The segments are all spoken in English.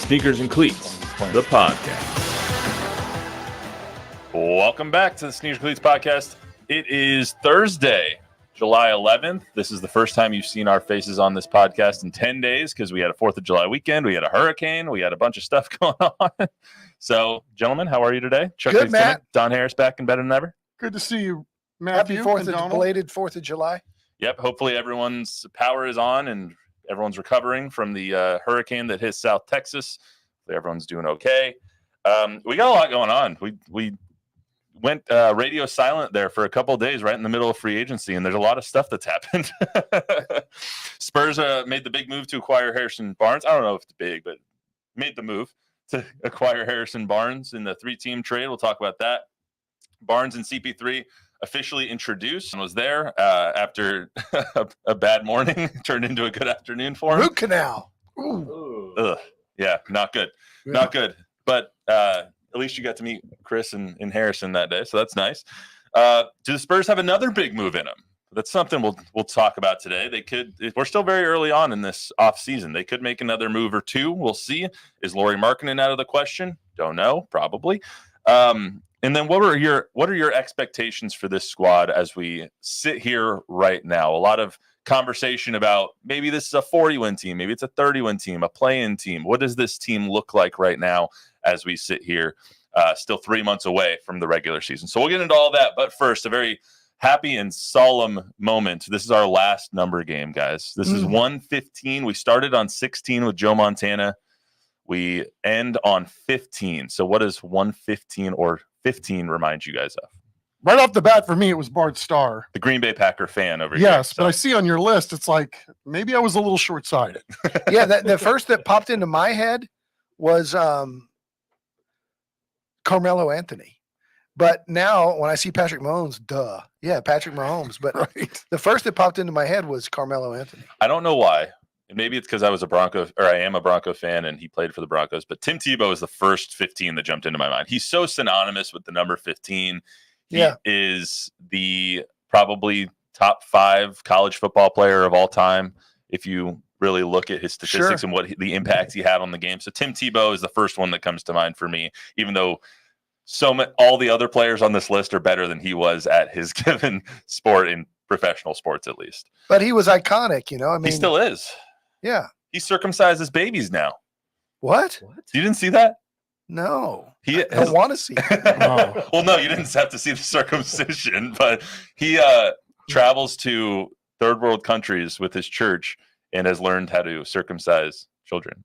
Sneakers and Cleats, the podcast. Welcome back to the Sneakers and Cleats podcast. It is Thursday, July 11th. This is the first time you've seen our faces on this podcast in 10 days because we had a 4th of July weekend. We had a hurricane. We had a bunch of stuff going on. So, gentlemen, how are you today? Chuck Good, Matt. Don Harris back and better than ever. Good to see you, Matthew. Happy belated 4th of July. Yep. Hopefully everyone's power is on and everyone's recovering from the hurricane that hit South Texas. Hopefully everyone's doing okay. We got a lot going on. We went radio silent there for a couple of days right in the middle of free agency, and there's a lot of stuff that's happened. Spurs made the big move to acquire Harrison Barnes. I don't know if it's big, but made the move to acquire Harrison Barnes in the 3-team trade. We'll talk about that. Barnes and CP3 officially introduced and was there after a bad morning turned into a good afternoon for him. Root canal. Ugh. Yeah, not good. Yeah. Not good. But at least you got to meet Chris and Harrison that day, so that's nice. Do the Spurs have another big move in them? That's something we'll talk about today. They could. We're still very early on in this off season. They could make another move or two. We'll see. Is Lauri Markkanen out of the question? Don't know. Probably. And then what are your expectations for this squad as we sit here right now? A lot of conversation about maybe this is a 40-win team, maybe it's a 30-win team, a play-in team. What does this team look like right now as we sit here, still 3 months away from the regular season? So we'll get into all that. But first, a very happy and solemn moment. This is our last number game, guys. This is 115. We started on 16 with Joe Montana. We end on 15. So what does 115 or 15 remind you guys of? Right off the bat, for me, it was Bart Starr. The Green Bay Packer fan over here. Yes, but I see on your list, it's like maybe I was a little short-sighted. Yeah, the first that popped into my head was Carmelo Anthony. But now when I see Patrick Mahomes, Patrick Mahomes. But right. The first that popped into my head was Carmelo Anthony. I don't know why. Maybe it's because I am a Bronco fan and he played for the Broncos, but Tim Tebow is the first 15 that jumped into my mind. He's so synonymous with the number 15. He is the probably top 5 college football player of all time. If you really look at his statistics and what the impact he had on the game. So Tim Tebow is the first one that comes to mind for me, even though all the other players on this list are better than he was at his given sport, in professional sports, at least. But he was iconic, I mean, he still is. Yeah. He circumcises babies now. What? You didn't see that? No. I don't want to see it. No. Well, no, you didn't have to see the circumcision, but he travels to third world countries with his church and has learned how to circumcise children.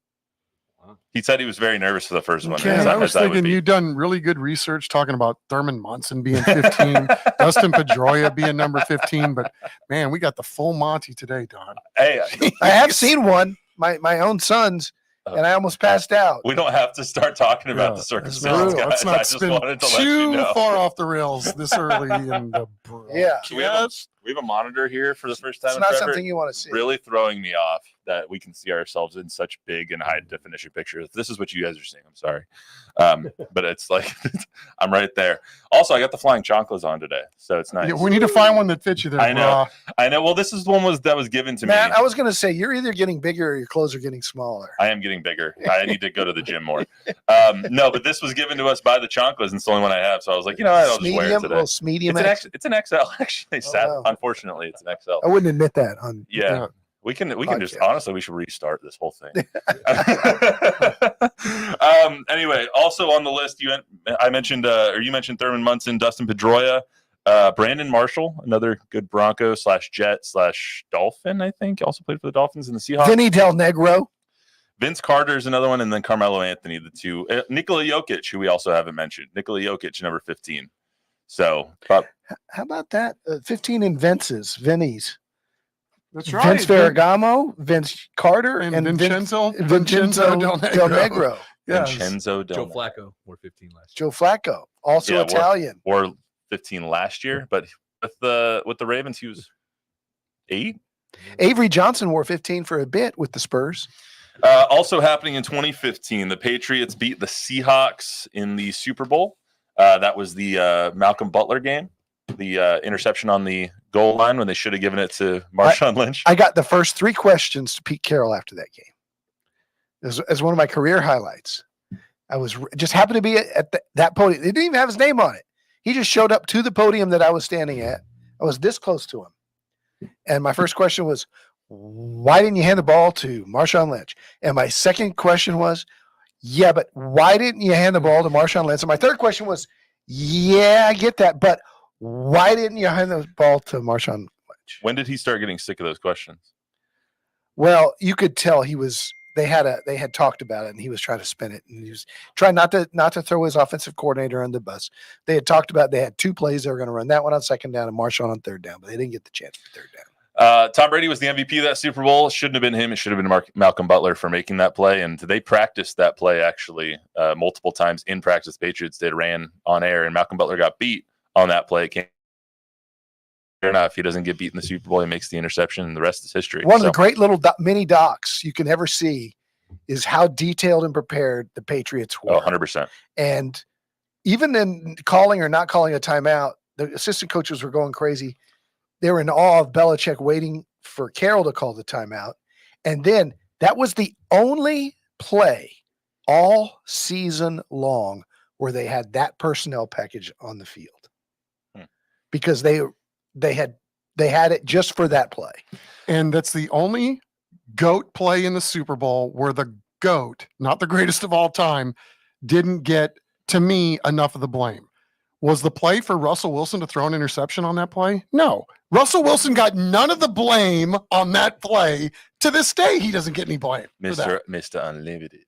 Wow. He said he was very nervous for the first one. Okay, I was thinking you'd done really good research talking about Thurman Munson being 15, Dustin Pedroia being number 15, but man, we got the full Monty today, Don. Hey, I have seen one, my own son's, and I almost passed out. We don't have to start talking about the circumcision, guys. Let's not spin too far off the rails this early in the broadcast. We have a monitor here for the first time. It's not something you want to see. Really throwing me off that we can see ourselves in such big and high definition pictures. This is what you guys are seeing. I'm sorry. But it's like, I'm right there. Also, I got the flying chanclas on today, so it's nice. Yeah, we need to find one that fits you there. I know. Well, this is one that was given to me. Matt, I was going to say, you're either getting bigger or your clothes are getting smaller. I am getting bigger. I need to go to the gym more. No, but this was given to us by the chanclas, and it's the only one I have. So I was like, I'll just wear it today. Medium. It's an XL, actually. Unfortunately, it's an XL. I wouldn't admit that. We can just honestly, we should restart this whole thing. Anyway, also on the list, you mentioned Thurman Munson, Dustin Pedroia, Brandon Marshall, another good Bronco /Jet /Dolphin, I think, also played for the Dolphins and the Seahawks. Vinny Del Negro. Vince Carter is another one, and then Carmelo Anthony, the two. Nikola Jokic, who we also haven't mentioned. Nikola Jokic, number 15. So, how about that? 15 in Vinny's. That's right. Vince Ferragamo, Vince Carter, and Vincenzo Del Negro. Yes. Vincenzo Del Joe Flacco wore 15 last Joe year. Flacco, also Italian. Wore 15 last year, but with the Ravens, he was 8. Avery Johnson wore 15 for a bit with the Spurs. Also happening in 2015, the Patriots beat the Seahawks in the Super Bowl. That was the Malcolm Butler game. The interception on the goal line when they should have given it to Marshawn Lynch. I got the first 3 questions to Pete Carroll after that game. as one of my career highlights. I was just happened to be at that podium. It didn't even have his name on it. He just showed up to the podium that I was standing at. I was this close to him. And my first question was, why didn't you hand the ball to Marshawn Lynch? And my second question was, yeah, but why didn't you hand the ball to Marshawn Lynch? And my third question was, yeah, I get that, but why didn't you hand the ball to Marshawn Lynch? When did he start getting sick of those questions? Well, you could tell they had talked about it, and he was trying to spin it, and he was trying not to throw his offensive coordinator on the bus. They had talked about they had 2 plays they were going to run, that one on second down and Marshawn on third down, but they didn't get the chance for third down. Tom Brady was the MVP of that Super Bowl. Shouldn't have been him. It should have been Malcolm Butler for making that play. And they practiced that play actually multiple times in practice. Patriots did, ran on air, and Malcolm Butler got beat on that play. Fair enough. He doesn't get beat in the Super Bowl. He makes the interception, and the rest is history. One of the great little mini docs you can ever see is how detailed and prepared the Patriots were. 100%. And even in calling or not calling a timeout, the assistant coaches were going crazy. They were in awe of Belichick waiting for Carroll to call the timeout. And then that was the only play all season long where they had that personnel package on the field. Because they had it just for that play. And that's the only GOAT play in the Super Bowl where the GOAT, not the greatest of all time, didn't get, to me, enough of the blame. Was the play for Russell Wilson to throw an interception on that play? No. Russell Wilson got none of the blame on that play. To this day, he doesn't get any blame. Mr. Unlimited.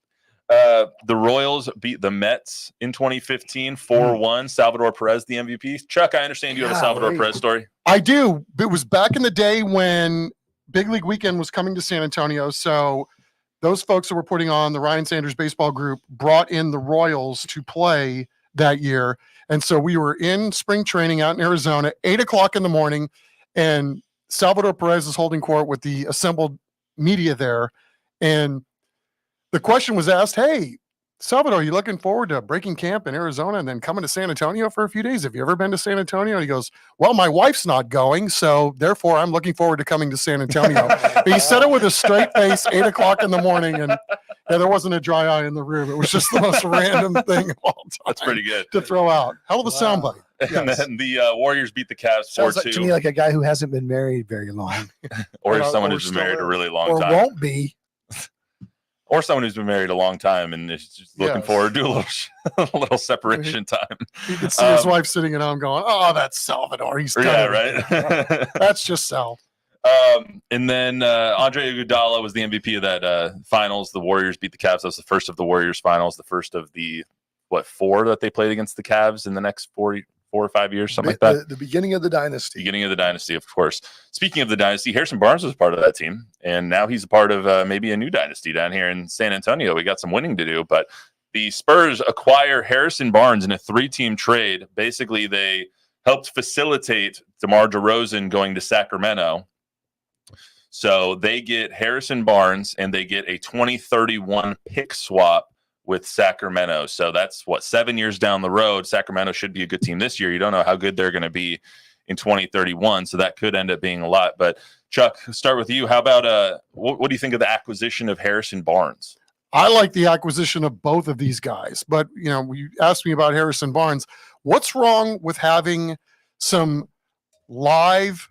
The Royals beat the Mets in 2015, 4-1. Salvador Perez, the MVP. Chuck, I understand you have a Salvador Perez story. I do. It was back in the day when Big League Weekend was coming to San Antonio. So those folks that were putting on the Ryan Sanders baseball group brought in the Royals to play that year. And so we were in spring training out in Arizona, 8:00 in the morning, and Salvador Perez is holding court with the assembled media there. And the question was asked, hey, Salvador, are you looking forward to breaking camp in Arizona and then coming to San Antonio for a few days? Have you ever been to San Antonio? And he goes, well, my wife's not going, so therefore I'm looking forward to coming to San Antonio. He said it with a straight face, 8:00 in the morning, and there wasn't a dry eye in the room. It was just the most random thing of all time. That's pretty good To throw out. Hell of a soundbite. And then the Warriors beat the Cavs 4-2. Sounds like, to me, like a guy who hasn't been married very long. Or someone who's been married a really long or time. won't be. Or someone who's been married a long time and is just looking forward to a little separation time. You can see his wife sitting at home going, oh, that's Salvador. He's done it. Right. That's just Sal. And then Andre Iguodala was the MVP of that finals. The Warriors beat the Cavs. That was the first of the Warriors finals, the first of the, 4 that they played against the Cavs in the next 4 or 5 years, something like that. The beginning of the dynasty. Beginning of the dynasty, of course. Speaking of the dynasty, Harrison Barnes was part of that team, and now he's a part of maybe a new dynasty down here in San Antonio. We got some winning to do, but the Spurs acquire Harrison Barnes in a 3-team trade. Basically, they helped facilitate DeMar DeRozan going to Sacramento. So they get Harrison Barnes, and they get a 2031 pick swap with Sacramento. So that's 7 years down the road. Sacramento should be a good team this year. You don't know how good they're going to be in 2031. So that could end up being a lot. But Chuck, start with you. How about what do you think of the acquisition of Harrison Barnes? I like the acquisition of both of these guys, but you asked me about Harrison Barnes. What's wrong with having some live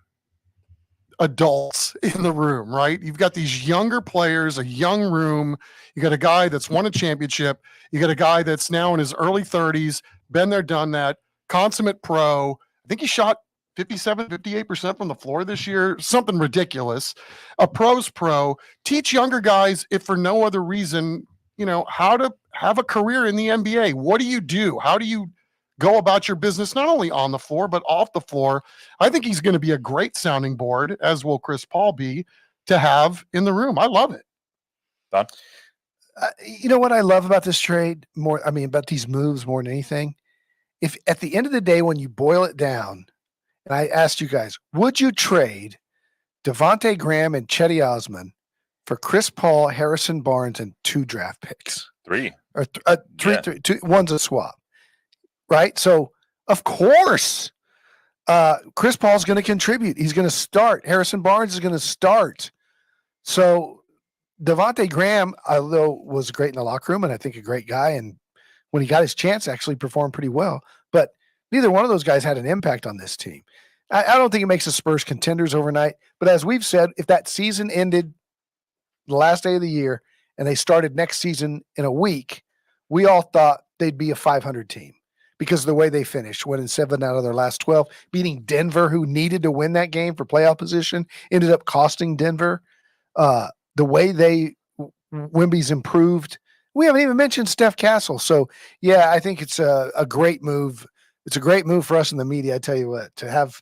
adults in the room, right? You've got these younger players, a young room. You got a guy that's won a championship. You got a guy that's now in his early 30s, been there, done that, consummate pro. I think he shot 57, 58% from the floor this year, something ridiculous. A pro's pro. Teach younger guys, if for no other reason, how to have a career in the NBA. What do you do? How do you go about your business, not only on the floor, but off the floor? I think he's going to be a great sounding board, as will Chris Paul be, to have in the room. I love it. Don? You know what I love about this trade about these moves more than anything? If at the end of the day, when you boil it down, and I asked you guys, would you trade Devontae Graham and Chetty Osman for Chris Paul, Harrison Barnes, and 2 draft picks? 3. Or three, one's a swap. Right? So, of course, Chris Paul's going to contribute. He's going to start. Harrison Barnes is going to start. So, Devontae Graham, although was great in the locker room and I think a great guy, and when he got his chance, actually performed pretty well. But neither one of those guys had an impact on this team. I don't think it makes the Spurs contenders overnight. But as we've said, if that season ended the last day of the year and they started next season in a week, we all thought they'd be a 500 team because of the way they finished, winning 7 out of their last 12, beating Denver, who needed to win that game for playoff position, ended up costing Denver. The way Wemby's improved. We haven't even mentioned Steph Castle. So, yeah, I think it's a great move. It's a great move for us in the media. I tell you what, to have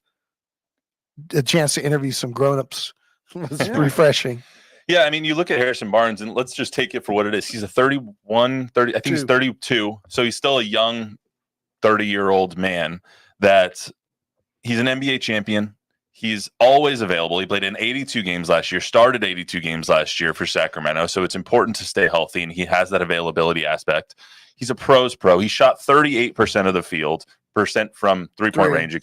a chance to interview some grown-ups was refreshing. Yeah, I mean, you look at Harrison Barnes, and let's just take it for what it is. He's a 30, I think he's 32. So he's still a young 30-year-old man that he's an NBA champion. He's always available. He played in 82 games last year, started 82 games last year for Sacramento. So it's important to stay healthy, and he has that availability aspect. He's a pro's pro. He shot 38% of the field, percent from three-point range,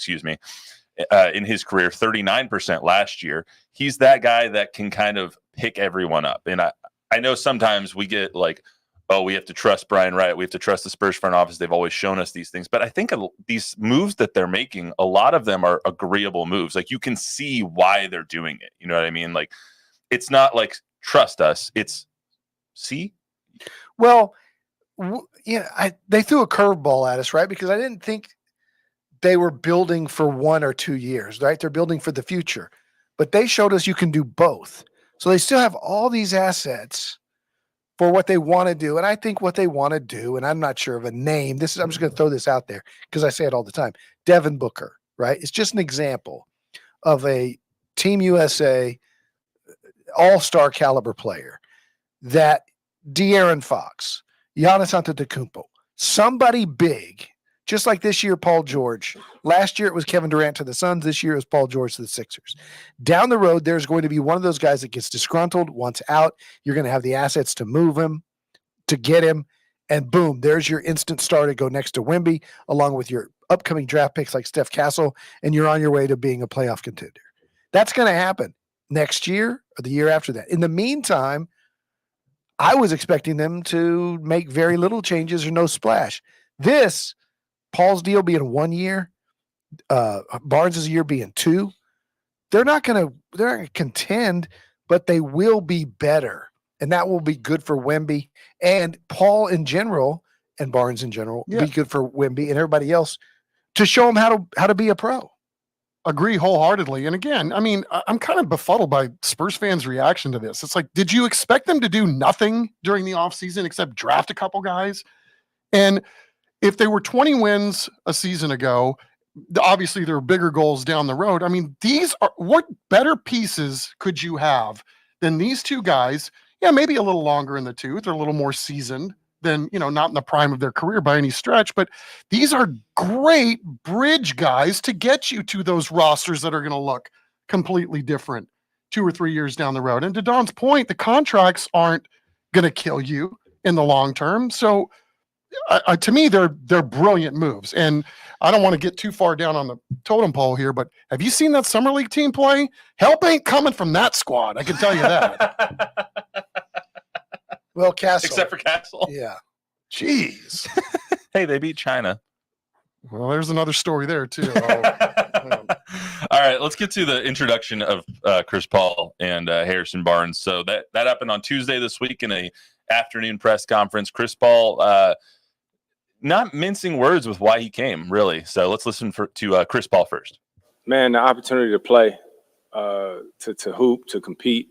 in his career, 39% last year. He's that guy that can kind of pick everyone up. And I know sometimes we get like, oh, we have to trust Brian Wright. We have to trust the Spurs front office. They've always shown us these things. But I think these moves that they're making, a lot of them are agreeable moves. Like, you can see why they're doing it. You know what I mean? Like, it's not like trust us. It's see. Well, they threw a curveball at us, right? Because I didn't think they were building for 1 or 2 years, right? They're building for the future. But they showed us you can do both. So they still have all these assets for what they want to do. And I think what they want to do, and I'm not sure of a name, I'm just going to throw this out there because I say it all the time. Devin Booker, right? It's just an example of a Team USA all-star caliber player that De'Aaron Fox, Giannis Antetokounmpo, somebody big, just like this year, Paul George. Last year, it was Kevin Durant to the Suns. This year, it was Paul George to the Sixers. Down the road, there's going to be one of those guys that gets disgruntled, wants out. You're going to have the assets to move him, to get him, and boom, there's your instant star to go next to Wemby, along with your upcoming draft picks like Steph Castle, and you're on your way to being a playoff contender. That's going to happen next year or the year after that. In the meantime, I was expecting them to make very little changes or no splash. Paul's deal being 1 year, Barnes' year being 2, they're not going to contend, but they will be better. And that will be good for Wemby and Paul in general, and Barnes in general, be good for Wemby and everybody else to show them how to be a pro. Agree wholeheartedly. And again, I mean, I'm kind of befuddled by Spurs fans' reaction to this. It's like, did you expect them to do nothing during the offseason except draft a couple guys? And if they were 20 wins a season ago, obviously there are bigger goals down the road. I mean, what better pieces could you have than these two guys? Yeah, maybe a little longer in the tooth or a little more seasoned than, not in the prime of their career by any stretch, but these are great bridge guys to get you to those rosters that are going to look completely different 2 or 3 years down the road. And to Don's point, the contracts aren't going to kill you in the long term. So to me, they're brilliant moves. And I don't want to get too far down on the totem pole here, but have you seen that summer league team play? Help ain't coming from that squad. I can tell you that. Well, Castle. Except for Castle. Yeah. Jeez. Hey, they beat China. Well, there's another story there too. All right, let's get to the introduction of Chris Paul and Harrison Barnes. So that happened on Tuesday this week in a afternoon press conference. Chris Paul not mincing words with why he came, really. So let's listen to Chris Paul first. Man, the opportunity to play, to hoop, to compete.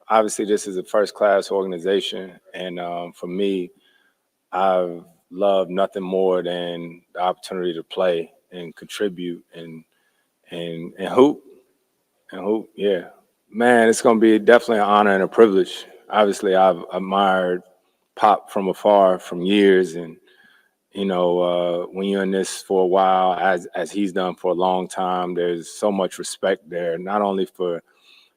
Obviously, this is a first-class organization, and for me, I've loved nothing more than the opportunity to play and contribute and hoop. And hoop, yeah. Man, it's going to be definitely an honor and a privilege. Obviously, I've admired Pop from afar from years, and when you're in this for a while, as he's done for a long time, there's so much respect there, not only for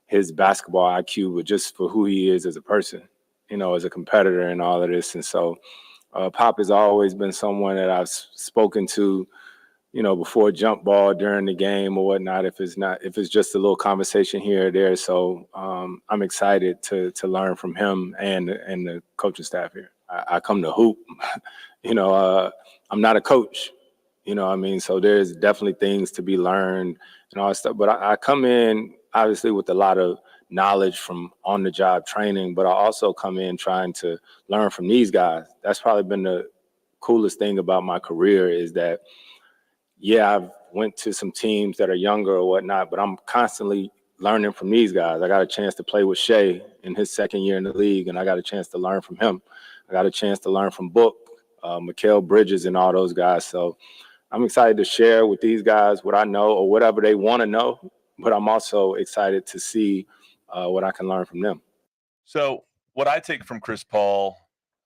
his basketball IQ, but just for who he is as a person, as a competitor and all of this. And so Pop has always been someone that I've spoken to, before jump ball during the game or whatnot, if it's just a little conversation here or there. So I'm excited to learn from him and the coaching staff here. I come to hoop, I'm not a coach, what I mean? So there's definitely things to be learned and all that stuff. But I come in obviously with a lot of knowledge from on the job training, but I also come in trying to learn from these guys. That's probably been the coolest thing about my career is that, yeah, I've went to some teams that are younger or whatnot, but I'm constantly learning from these guys. I got a chance to play with Shea in his second year in the league, and I got a chance to learn from him. I got a chance to learn from Book, Mikal Bridges, and all those guys. So I'm excited to share with these guys what I know or whatever they want to know, but I'm also excited to see what I can learn from them. So what I take from Chris Paul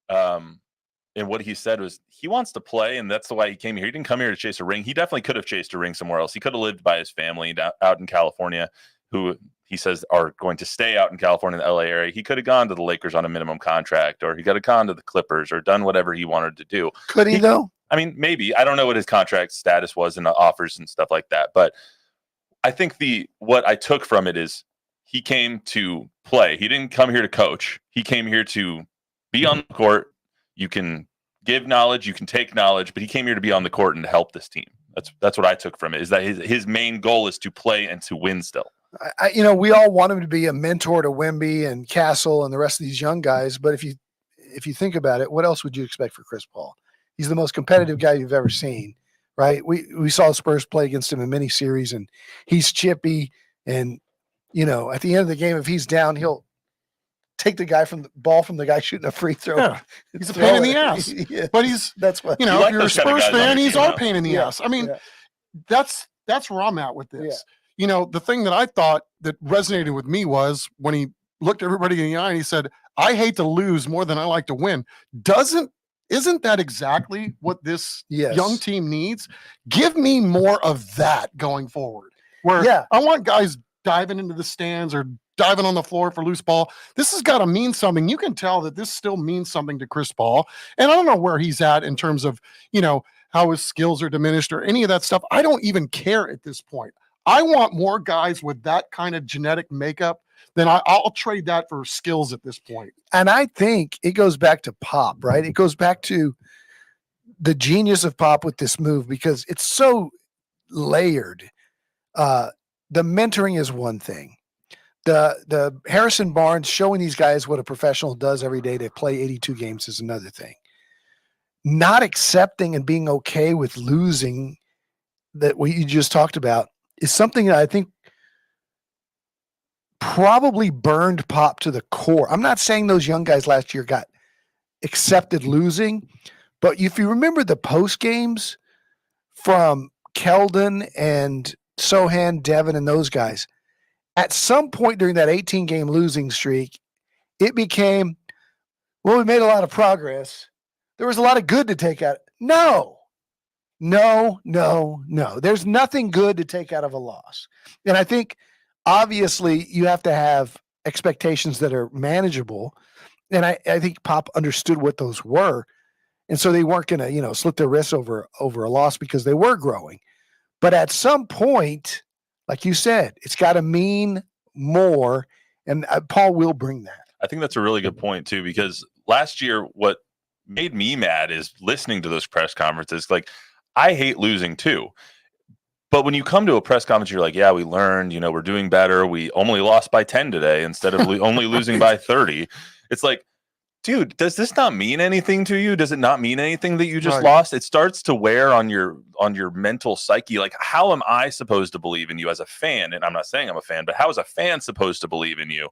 and what he said was he wants to play, and that's the why he came here. He didn't come here to chase a ring. He definitely could have chased a ring somewhere else. He could have lived by his family out in California, who he says are going to stay out in California, in the LA area. He could have gone to the Lakers on a minimum contract, or he could have gone to the Clippers or done whatever he wanted to do. Could he though? I mean, maybe. I don't know what his contract status was and the offers and stuff like that. But I think what I took from it is he came to play. He didn't come here to coach. He came here to be on the court. You can give knowledge, you can take knowledge, but he came here to be on the court and to help this team. That's what I took from it, is that his main goal is to play and to win still. We all want him to be a mentor to Wemby and Castle and the rest of these young guys. But if you think about it, what else would you expect for Chris Paul? He's the most competitive guy you've ever seen, right? We saw the Spurs play against him in many series, and he's chippy. And, at the end of the game, if he's down, he'll take the guy from the ball from the guy shooting a free throw. Yeah. He's a pain in the ass. Yeah. But that's what, if you're a Spurs fan, he's our pain in the Yeah. ass. I mean, Yeah. that's where I'm at with this. The thing that I thought that resonated with me was when he looked everybody in the eye and he said, I hate to lose more than I like to win. Isn't that exactly what this young team needs? Give me more of that going forward. Where I want guys diving into the stands or diving on the floor for loose ball. This has got to mean something. You can tell that this still means something to Chris Paul. And I don't know where he's at in terms of, how his skills are diminished or any of that stuff. I don't even care at this point. I want more guys with that kind of genetic makeup. Then I'll trade that for skills at this point. And I think it goes back to Pop, right? It goes back to the genius of Pop with this move because it's so layered. The mentoring is one thing. The Harrison Barnes showing these guys what a professional does every day to play 82 games is another thing. Not accepting and being okay with losing, that what you just talked about, is something that I think probably burned Pop to the core. I'm not saying those young guys last year got accepted losing, but if you remember the post games from Keldon and Sohan, Devin, and those guys, at some point during that 18-game losing streak, it became, well, we made a lot of progress. There was a lot of good to take out. No. There's nothing good to take out of a loss. And I think, obviously, you have to have expectations that are manageable. And I think Pop understood what those were. And so they weren't going to, slip their wrists over a loss because they were growing. But at some point, like you said, it's got to mean more. And Paul will bring that. I think that's a really good point, too, because last year, what made me mad is listening to those press conferences. Like, I hate losing, too. But when you come to a press conference, you're like, yeah, we learned, we're doing better. We only lost by 10 today instead of only losing by 30. It's like, dude, does this not mean anything to you? Does it not mean anything that you just lost? It starts to wear on your mental psyche. Like, how am I supposed to believe in you as a fan? And I'm not saying I'm a fan, but how is a fan supposed to believe in you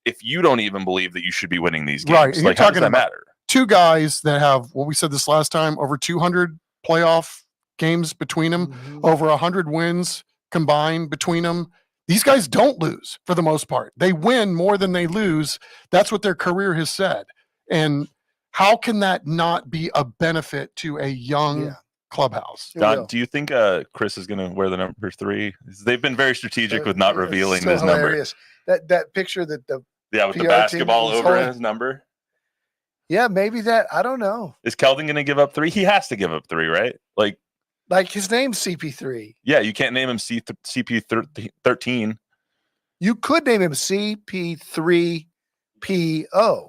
if you don't even believe that you should be winning these games? Right. And like, how does that matter? Two guys that have, what we said this last time, over 200 playoff games between them, over 100 wins combined between them. These guys don't lose for the most part. They win more than they lose. That's what their career has said. And how can that not be a benefit to a young clubhouse? Don, do you think Chris is going to wear the number 3? They've been very strategic with not revealing his hilarious number. That picture that the with the basketball over his number. Yeah, maybe that. I don't know. Is Keldon going to give up 3? He has to give up 3, right? Like, Like his name's CP3. Yeah, you can't name him CP13. You could name him CP3PO.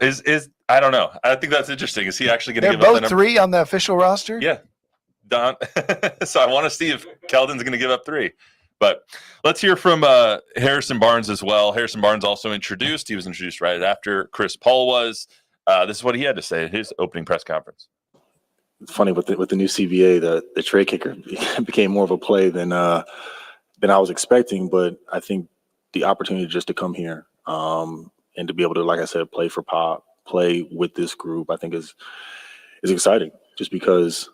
Is I don't know. I think that's interesting. Is he actually going to They're give up the both number? 3 on the official roster? Yeah, Don. So I want to see if Keldon's going to give up 3. But let's hear from Harrison Barnes as well. Harrison Barnes also introduced. He was introduced right after Chris Paul was. This is what he had to say at his opening press conference. It's funny with the new CBA, the trade kicker became more of a play than I was expecting. But I think the opportunity just to come here and to be able to, like I said, play for Pop, play with this group, I think is exciting. Just because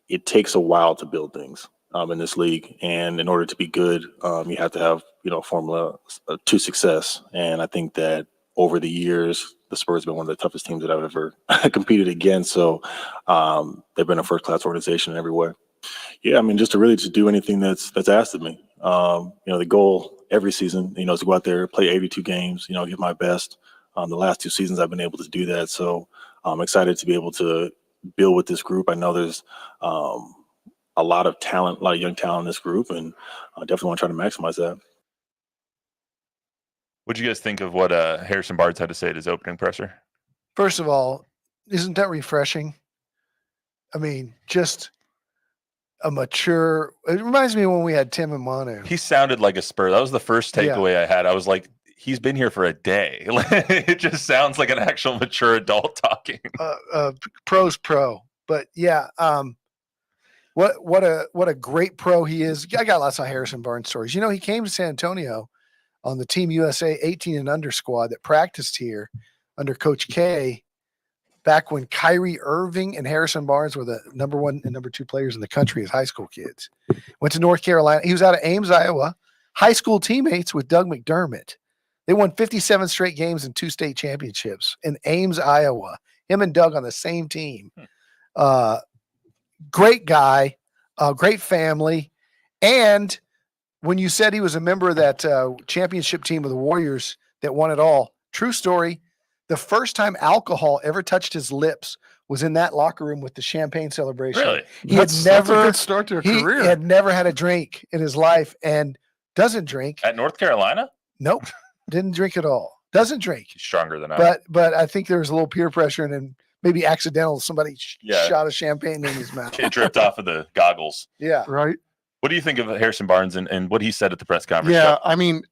it takes a while to build things in this league, and in order to be good, you have to have formula to success. And I think that over the years, the Spurs have been one of the toughest teams that I've ever competed against. So they've been a first-class organization in every way. Yeah, I mean, just to do anything that's asked of me. The goal every season, is to go out there, play 82 games, give my best. The last 2 seasons I've been able to do that. So I'm excited to be able to build with this group. I know there's a lot of talent, a lot of young talent in this group, and I definitely want to try to maximize that. What'd you guys think of what Harrison Barnes had to say at his opening presser? First of all, isn't that refreshing? I mean, just a mature. It reminds me of when we had Tim and Manu. He sounded like a Spur. That was the first takeaway I had. I was like, he's been here for a day. It just sounds like an actual mature adult talking. Pro's pro, but yeah. What a great pro he is. I got lots of Harrison Barnes stories. He came to San Antonio on the Team USA 18 and under squad that practiced here under Coach K back when Kyrie Irving and Harrison Barnes were the number 1 and number 2 players in the country as high school kids. Went to North Carolina. He was out of Ames, Iowa. High school teammates with Doug McDermott. They won 57 straight games and 2 state championships in Ames, Iowa. Him and Doug on the same team. Great guy, great family. And when you said he was a member of that championship team of the Warriors that won it all, true story, the first time alcohol ever touched his lips was in that locker room with the champagne celebration. Really? That's a good start to a career. He had never had a drink in his life and doesn't drink. At North Carolina? Nope. Didn't drink at all. Doesn't drink. He's stronger than I. But I think there was a little peer pressure and then maybe accidental. Somebody shot a champagne in his mouth. It dripped off of the goggles. Yeah. Right. What do you think of Harrison Barnes and what he said at the press conference? Yeah, I mean,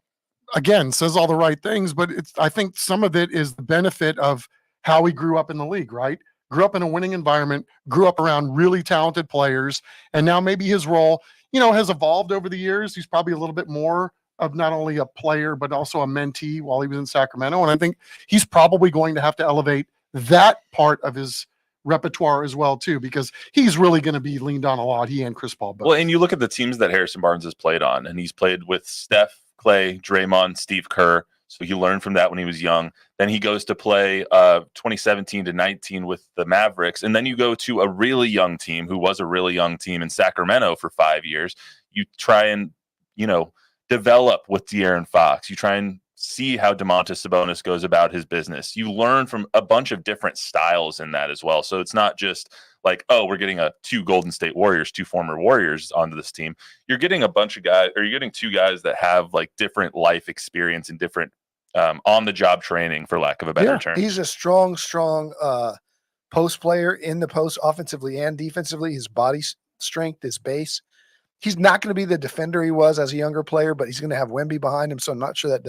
again, says all the right things, but I think some of it is the benefit of how he grew up in the league, right? Grew up in a winning environment, grew up around really talented players, and now maybe his role, has evolved over the years. He's probably a little bit more of not only a player, but also a mentee while he was in Sacramento. And I think he's probably going to have to elevate that part of his repertoire as well too, because he's really going to be leaned on a lot. He and Chris Paul both. Well, and you look at the teams that Harrison Barnes has played on, and he's played with Steph, Clay, Draymond, Steve Kerr. So he learned from that when he was young. Then he goes to play 2017 to 19 with the Mavericks. And then you go to a really young team who was a really young team in Sacramento for 5 years. You try and, develop with De'Aaron Fox. You try and see how Domantas Sabonis goes about his business. You learn from a bunch of different styles in that as well. So it's not just like, oh, we're getting 2 Golden State Warriors, 2 former Warriors onto this team. You're getting a bunch of guys, or you're getting 2 guys that have like different life experience and different on the job training, for lack of a better term. He's a strong post player in the post, offensively and defensively. His body strength, his base. He's not going to be the defender he was as a younger player, but he's going to have Wemby behind him. So I'm not sure that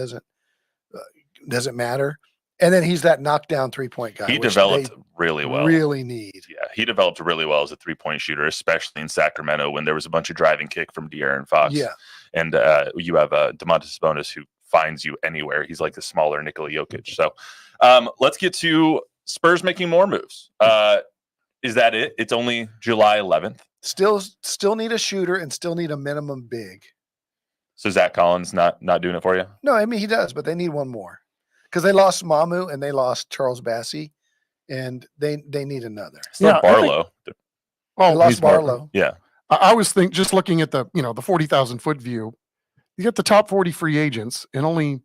doesn't matter. And then he's that knockdown 3-point guy. He developed really well. Really need. Yeah, he developed really well as a 3-point shooter, especially in Sacramento when there was a bunch of driving kick from De'Aaron Fox. Yeah. And you have Domantas Sabonis who finds you anywhere. He's like the smaller Nikola Jokic. So let's get to Spurs making more moves. Is that it? It's only July 11th. Still need a shooter and still need a minimum big. So Zach Collins not doing it for you? No, I mean, he does, but they need one more because they lost Mamu and they lost Charles Bassey, and they need another. Still Barlow. They lost Barlow. Yeah. I was just looking at the 40,000 foot view. You get the top 40 free agents and only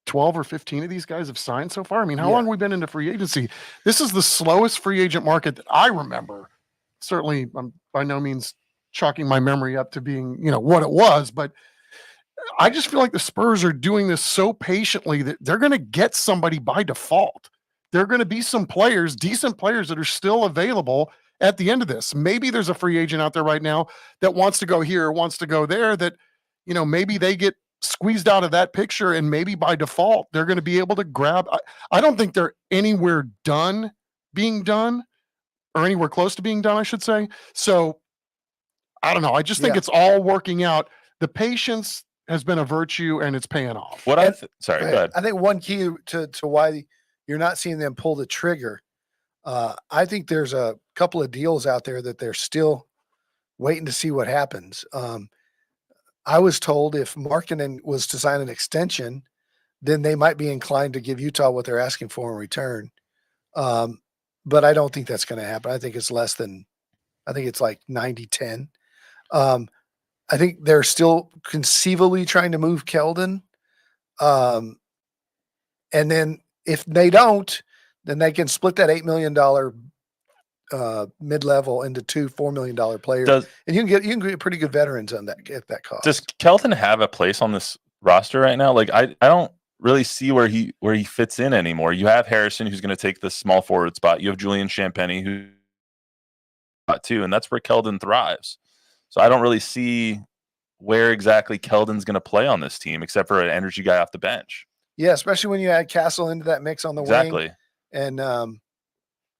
12 or 15 of these guys have signed so far. I mean, how Yeah. long have we been into free agency? This is the slowest free agent market that I remember. Certainly, I'm by no means chalking my memory up to being, what it was, but I just feel like the Spurs are doing this so patiently that they're going to get somebody by default. There are going to be some players, decent players, that are still available at the end of this. Maybe there's a free agent out there right now that wants to go here, wants to go there, that, maybe they get squeezed out of that picture, and maybe by default they're going to be able to grab. I don't think they're anywhere being done, or anywhere close to being done, I should say. So I don't know. I just think it's all working out. The patience has been a virtue, and it's paying off. Go ahead. I think one key to why you're not seeing them pull the trigger, I think there's a couple of deals out there that they're still waiting to see what happens. I was told if Markkanen was to sign an extension, then they might be inclined to give Utah what they're asking for in return. But I don't think that's going to happen. I think it's less than, I think it's like 90-10. I think they're still conceivably trying to move Keldon. And then if they don't, then they can split that $8 million mid-level into two $4 million players. And you can get pretty good veterans on that at that cost. Does Keldon have a place on this roster right now? Like I don't really see where he fits in anymore. You have Harrison, who's going to take the small forward spot. You have Julian Champagny, who too, and that's where Keldon thrives. So I don't really see where exactly Keldon's going to play on this team, except for an energy guy off the bench. Yeah, especially when you add Castle into that mix on the wing.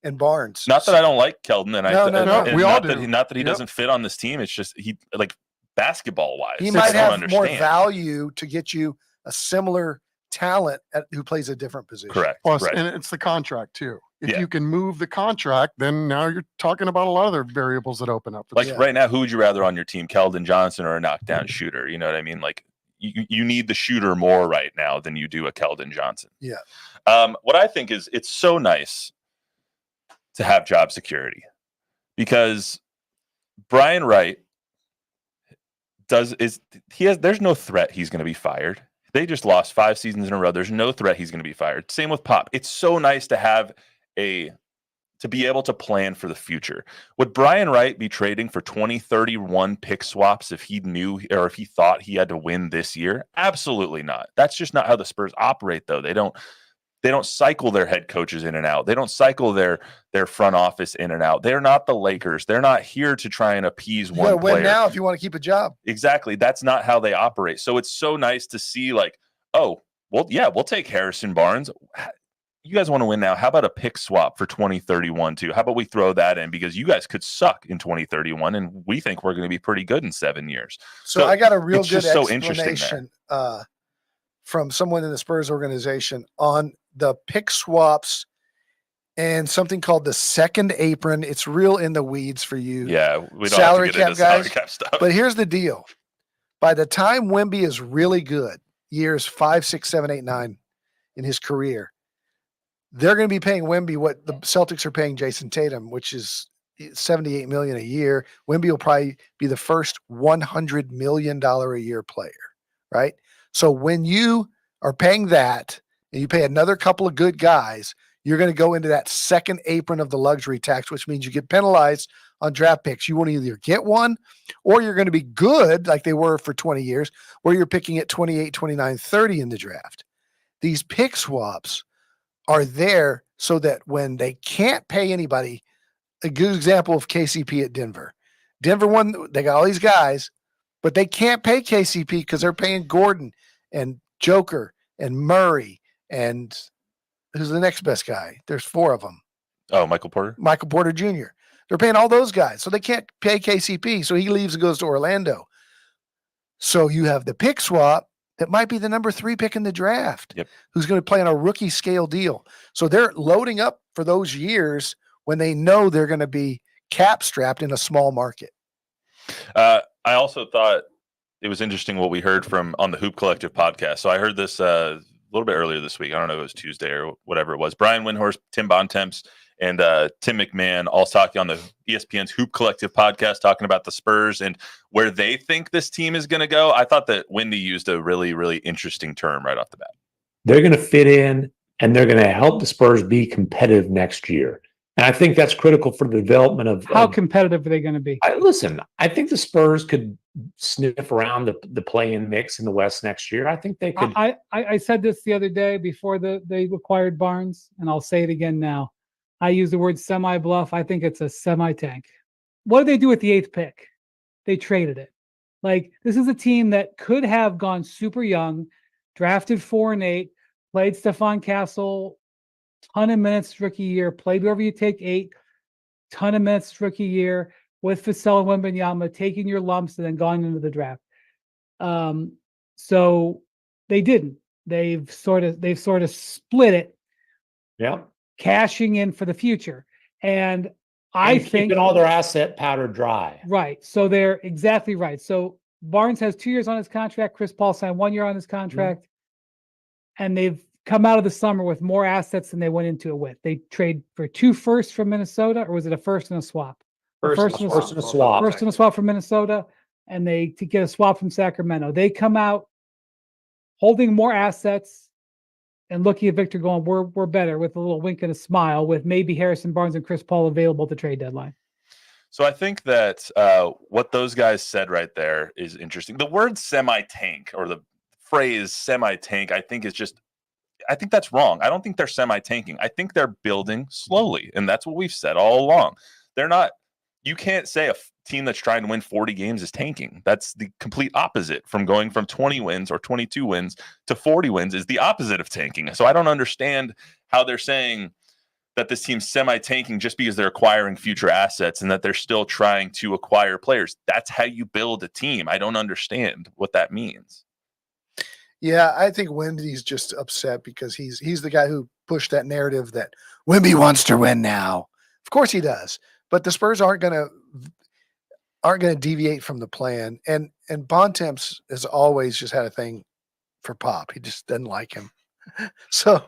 And Barnes. Not that I don't like Keldon, and we all do. Not that he doesn't fit on this team. It's just he, like, basketball wise, he might have more value to get you a similar talent who plays a different position. Correct. Plus, right. and it's the contract too. If you can move the contract, then now you're talking about a lot of other variables that open up. Like right now, who would you rather on your team, Keldon Johnson or a knockdown shooter? You know what I mean? Like you need the shooter more right now than you do a Keldon Johnson. Yeah. What I think is it's so nice to have job security, because Brian Wright there's no threat he's going to be fired. They just lost 5 seasons in a row. There's no threat he's going to be fired. Same with Pop. It's so nice to have to be able to plan for the future. Would Brian Wright be trading for 2031 pick swaps if he knew, or if he thought he had to win this year? Absolutely not. That's just not how the Spurs operate, though. They don't cycle their head coaches in and out. They don't cycle their front office in and out. They're not the Lakers. They're not here to try and appease one player. Win now if you want to keep a job. Exactly. That's not how they operate. So it's so nice to see, like, oh, well, yeah, we'll take Harrison Barnes. You guys want to win now? How about a pick swap for 2031 too? How about we throw that in, because you guys could suck in 2031 and we think we're going to be pretty good in 7 years. So I got a real good explanation from someone in the Spurs organization on the pick swaps and something called the second apron. It's real in the weeds for you. Yeah, we don't salary have to get into guys. Salary cap stuff. But here's the deal. By the time Wemby is really good, years 5, 6, 7, 8, 9 in his career, they're going to be paying Wemby what the Celtics are paying Jason Tatum, which is $78 million a year. Wemby will probably be the first $100 million a year player, right? So when you are paying that and you pay another couple of good guys, you're going to go into that second apron of the luxury tax, which means you get penalized on draft picks. You want to either get one, or you're going to be good like they were for 20 years, where you're picking at 28, 29, 30 in the draft. These pick swaps are there so that when they can't pay anybody, a good example of KCP at Denver. Denver won, they got all these guys, but they can't pay KCP because they're paying Gordon and Joker and Murray and who's the next best guy? There's 4 of them. Oh, Michael Porter Jr. They're paying all those guys. So they can't pay KCP. So he leaves and goes to Orlando. So you have the pick swap that might be the number 3 pick in the draft, who's going to play on a rookie scale deal. So they're loading up for those years when they know they're going to be cap strapped in a small market. I also thought it was interesting what we heard from on the Hoop Collective podcast. So I heard this a little bit earlier this week. I don't know if it was Tuesday or whatever it was. Brian Windhorst, Tim Bontemps, and Tim McMahon all talking on the ESPN's Hoop Collective podcast, talking about the Spurs and where they think this team is going to go. I thought that Wendy used a really, really interesting term right off the bat. they're going to fit in and they're going to help the Spurs be competitive next year. And I think that's critical for the development of How competitive are they going to be? I think the Spurs could sniff around the play-in mix in the West next year. I think they could. I said this the other day before they acquired Barnes, and I'll say it again now. I use the word semi-bluff. I think it's a semi-tank. What did they do with the 8th pick? They traded it. Like, this is a team that could have gone super young, drafted 4 and 8, played Stephon Castle, ton of minutes rookie year, played whoever you take 8, ton of minutes rookie year with Vassell and Wembanyama, taking your lumps and then going into the draft. So they didn't. They've sort of split it. Yeah. Cashing in for the future. And I think keeping all their asset powder dry. Right. So they're exactly right. So Barnes has 2 years on his contract. Chris Paul signed 1 year on his contract. And they've come out of the summer with more assets than they went into it with. They trade for 2 firsts from Minnesota, or was it a first and a swap? First and a swap. First and a swap from Minnesota, and to get a swap from Sacramento. They come out holding more assets and looking at Victor going, we're better, with a little wink and a smile, with maybe Harrison Barnes and Chris Paul available at the trade deadline. So I think that what those guys said right there is interesting. The word semi-tank, or the phrase semi-tank, I think that's wrong. I don't think they're semi-tanking. I think they're building slowly, and that's what we've said all along. They're not. You can't say a team that's trying to win 40 games is tanking. That's the complete opposite. From going from 20 wins or 22 wins to 40 wins is the opposite of tanking. So I don't understand how they're saying that this team's semi-tanking just because they're acquiring future assets and that they're still trying to acquire players. That's how you build a team. I don't understand what that means. Yeah, I think Wemby's just upset because he's the guy who pushed that narrative that Wemby wants to win now. Of course he does, but the Spurs aren't going to deviate from the plan. And Bontemps has always just had a thing for Pop. He just doesn't like him. So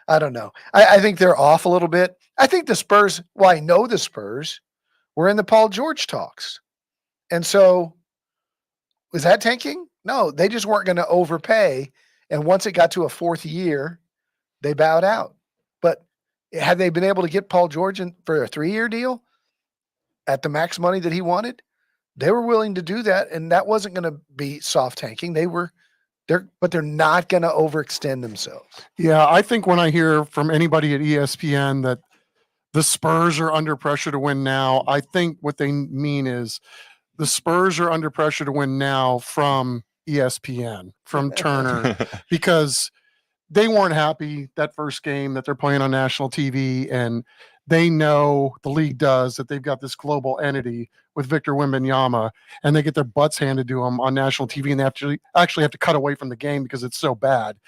I don't know. I think they're off a little bit. I think the Spurs. Well, I know the Spurs were in the Paul George talks, and so was that tanking? No, they just weren't going to overpay. And once it got to a 4th year, they bowed out. But had they been able to get Paul George in for a 3-year deal at the max money that he wanted, they were willing to do that. And that wasn't going to be soft tanking. But they're not going to overextend themselves. Yeah, I think when I hear from anybody at ESPN that the Spurs are under pressure to win now, I think what they mean is the Spurs are under pressure to win now from ESPN, from Turner, because they weren't happy that first game that they're playing on national TV, and they know, the league does, that they've got this global entity with Victor Wembanyama, and they get their butts handed to them on national TV, and they actually have to cut away from the game because it's so bad.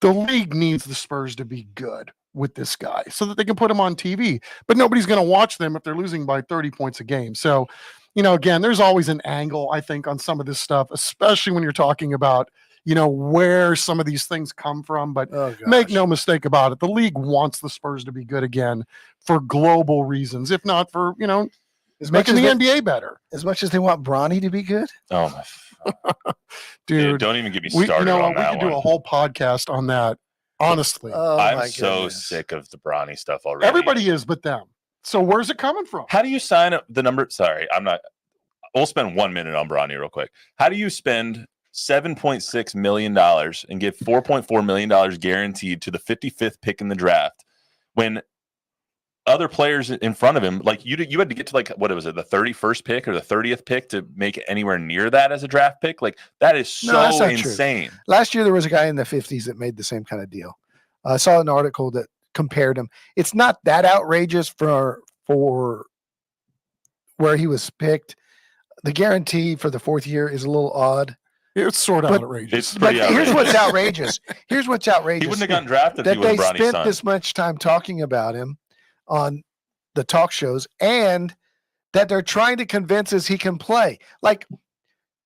The league needs the Spurs to be good with this guy so that they can put him on TV, but nobody's going to watch them if they're losing by 30 points a game. So, again, there's always an angle, I think, on some of this stuff, especially when you're talking about, where some of these things come from. But make no mistake about it, the league wants the Spurs to be good again for global reasons, if not for, making the NBA better. As much as they want Bronny to be good? Oh, my. Dude, don't even get me started on that one. We could do a whole podcast on that, honestly. I'm so sick of the Bronny stuff already. Everybody is but them. So where's it coming from? How do you sign up the number? Sorry, we'll spend 1 minute on Bronny real quick. How do you spend $7.6 million and give $4.4 million guaranteed to the 55th pick in the draft when other players in front of him, like you had to get to what was it, the 31st pick or the 30th pick to make it anywhere near that as a draft pick? Like, that is so insane. True. Last year, there was a guy in the 50s that made the same kind of deal. I saw an article that compared him. It's not that outrageous for where he was picked. The guarantee for the 4th year is a little odd. It's sort of outrageous. But here's what's outrageous. Here's what's outrageous. He wouldn't have gotten drafted if he was Bronny's son. That they spent this much time talking about him on the talk shows, and that they're trying to convince us he can play. Like,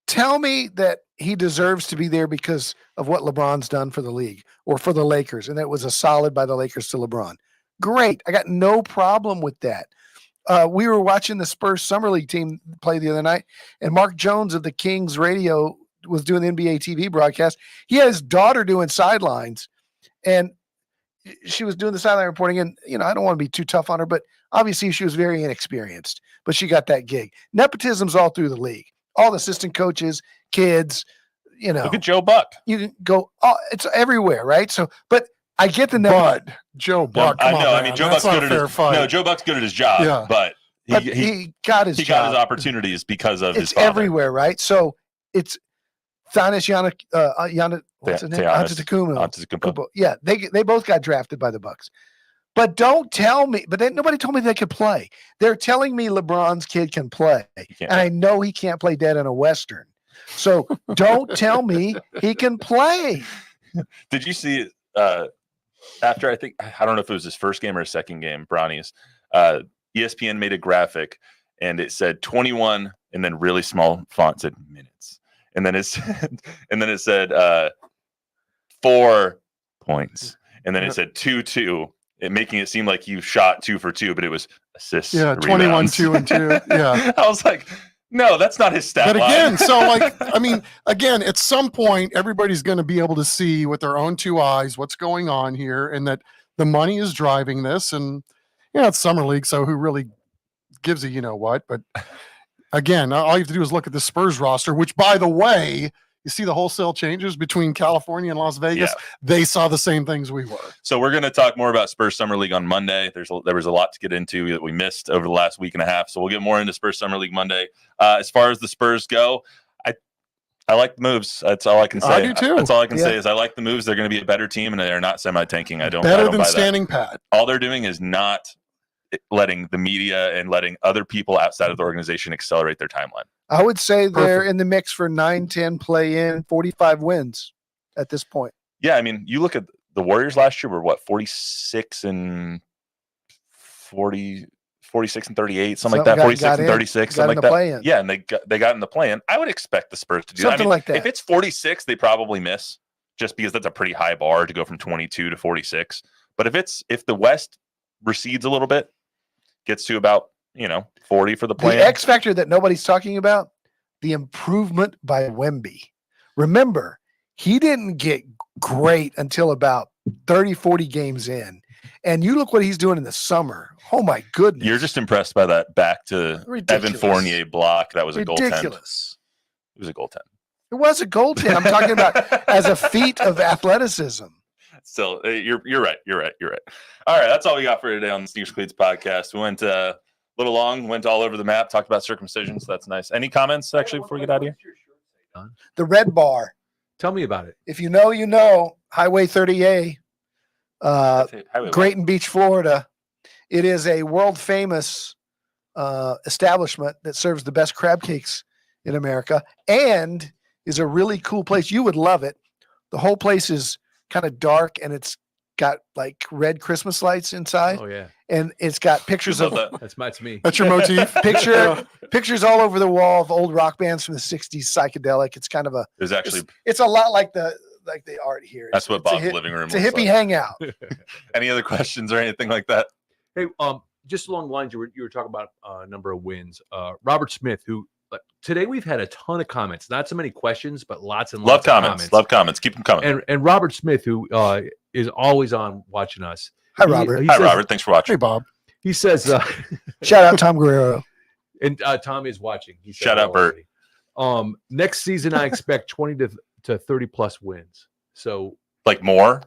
tell me that he deserves to be there because of what LeBron's done for the league or for the Lakers, and that was a solid by the Lakers to LeBron. Great. I got no problem with that. We were watching the Spurs Summer League team play the other night, and Mark Jones of the Kings radio was doing the NBA TV broadcast. He had his daughter doing sidelines, And she was doing the sideline reporting, and I don't want to be too tough on her, but obviously she was very inexperienced, but she got that gig. Nepotism's all through the league. All the assistant coaches, kids, Look at Joe Buck. you can go, it's everywhere, right? So, but I get the Bud, Joe Buck. I come know. on, I mean, man. Joe That's Buck's not good a fair at his fight. no. Joe Buck's good at his job, Yeah. but he got his he job. got his opportunities because of his It's father. everywhere, right? So it's Giannis what's his name? Antetokounmpo. Antetokounmpo. Yeah, they both got drafted by the Bucks. But don't tell me. But nobody told me they could play. They're telling me LeBron's kid can play, and I know he can't play dead in a Western. So don't tell me he can play. Did you see after I don't know if it was his first game or his second game, Bronny's, ESPN made a graphic and it said 21 and then really small font said minutes. And then it said 4 points. And then it said 2-2, making it seem like you shot 2 for 2, but it was assists. Yeah, 21, rebounds. 2 and 2. Yeah. I was like, no, that's not his stat But line. again, so again, at some point, everybody's going to be able to see with their own two eyes what's going on here, and that the money is driving this. And it's summer league, so who really gives a what? But again, all you have to do is look at the Spurs roster, which, by the way, you see the wholesale changes between California and Las Vegas. Yeah. They saw the same things we were. So we're going to talk more about Spurs Summer League on Monday. There was a lot to get into that we missed over the last week and a half. So we'll get more into Spurs Summer League Monday. As far as the Spurs go, I like the moves. That's all I can say. I do too. That's all I can say is I like the moves. They're going to be a better team, and they're not semi-tanking. I don't Better buy than that. standing pat. All they're doing is not letting the media and letting other people outside of the organization accelerate their timeline. I would say they're in the mix for 9-10 play-in, 45 wins at this point. Yeah, I mean, you look at the Warriors last year were what, 46 and 40, 46 and 38, something like that, 46 and 36, something like that. Play-in. Yeah, and they got in the play-in. I would expect the Spurs to do something that. I mean, like that. If it's 46, they probably miss, just because that's a pretty high bar to go from 22 to 46. But if the West recedes a little bit, gets to about 40 for the play-in. The X factor that nobody's talking about, the improvement by Wemby. Remember, he didn't get great until about 30, 40 games in. And you look what he's doing in the summer. Oh, my goodness. You're just impressed by that back to Ridiculous. Evan Fournier block. That was a goaltend. Ridiculous. It was a goaltend. It was a goaltend. I'm talking about as a feat of athleticism. Still, you're right. You're right. All right, that's all we got for today on the Sneakers and Cleats podcast. We went a little long, went all over the map, talked about circumcision, so that's nice. Any comments, actually, before we get out of here? The red bar. Tell me about it. If you know, you know. Highway 30A, Grayton Beach, Florida. It is a world-famous establishment that serves the best crab cakes in America and is a really cool place. You would love it. The whole place is kind of dark, and it's got like red Christmas lights inside. Oh yeah, and it's got pictures of that's me. That's your motif. Pictures all over the wall of old rock bands from the '60s, psychedelic. It's kind of it's a lot like the art here. That's what Bob's living room. It's a hippie hangout. Any other questions or anything like that? Hey, just along the lines you were talking about a number of wins. Robert Smith, who today we've had a ton of comments, not so many questions, but lots and lots of comments. Love comments. Keep them coming. And Robert Smith, who is always on watching us. Hi, Robert. Hi, Robert. Thanks for watching. Hey, Bob. He says, shout out Tom Guerrero. And Tom is watching. He shout out Bert. Next season, I expect 20 to 30 plus wins. So like more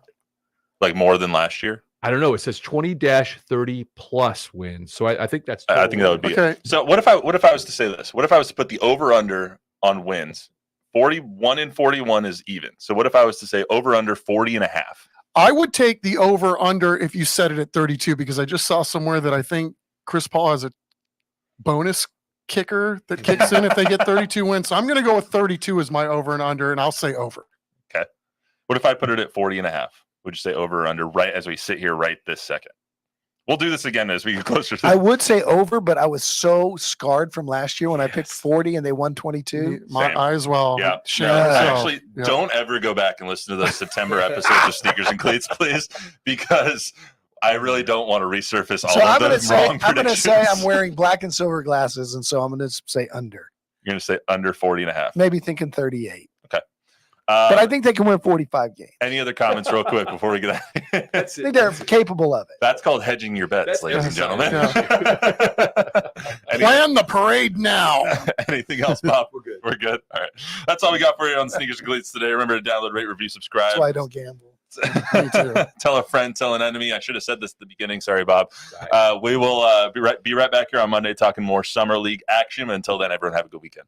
than last year. I don't know. It says 20-30 plus wins. So I think that's I think that would be it. So what if I was to say this? What if I was to put the over under on wins? 41 and 41 is even. So what if I was to say over under 40 and a half? I would take the over under if you set it at 32, because I just saw somewhere that I think Chris Paul has a bonus kicker that kicks in if they get 32 wins. So I'm going to go with 32 as my over and under, and I'll say over. Okay. What if I put it at 40 and a half? Would you say over or under right as we sit here right this second? We'll do this again as we get closer to I would say over, but I was so scarred from last year when I picked 40 and they won 22. I as well. Yeah. Actually, don't ever go back and listen to those September episodes of Sneakers and Cleats, please, because I really don't want to resurface all of those wrong predictions. I'm going to say I'm wearing black and silver glasses, and so I'm going to say under. You're going to say under 40 and a half. Maybe thinking 38. Okay. But I think they can win 45 games. Any other comments, real quick, before we get out? That's I it. think they're capable of it. That's called hedging your bets, That's ladies and exercise. gentlemen. Plan the parade now. Anything else, Bob? We're good. We're good. All right. That's all we got for you on Sneakers and Cleats today. Remember to download, rate, review, subscribe. That's why I don't gamble. Me too. Tell a friend, tell an enemy. I should have said this at the beginning. Sorry, Bob. Right. We will be right back here on Monday talking more Summer League action. Until then, everyone have a good weekend.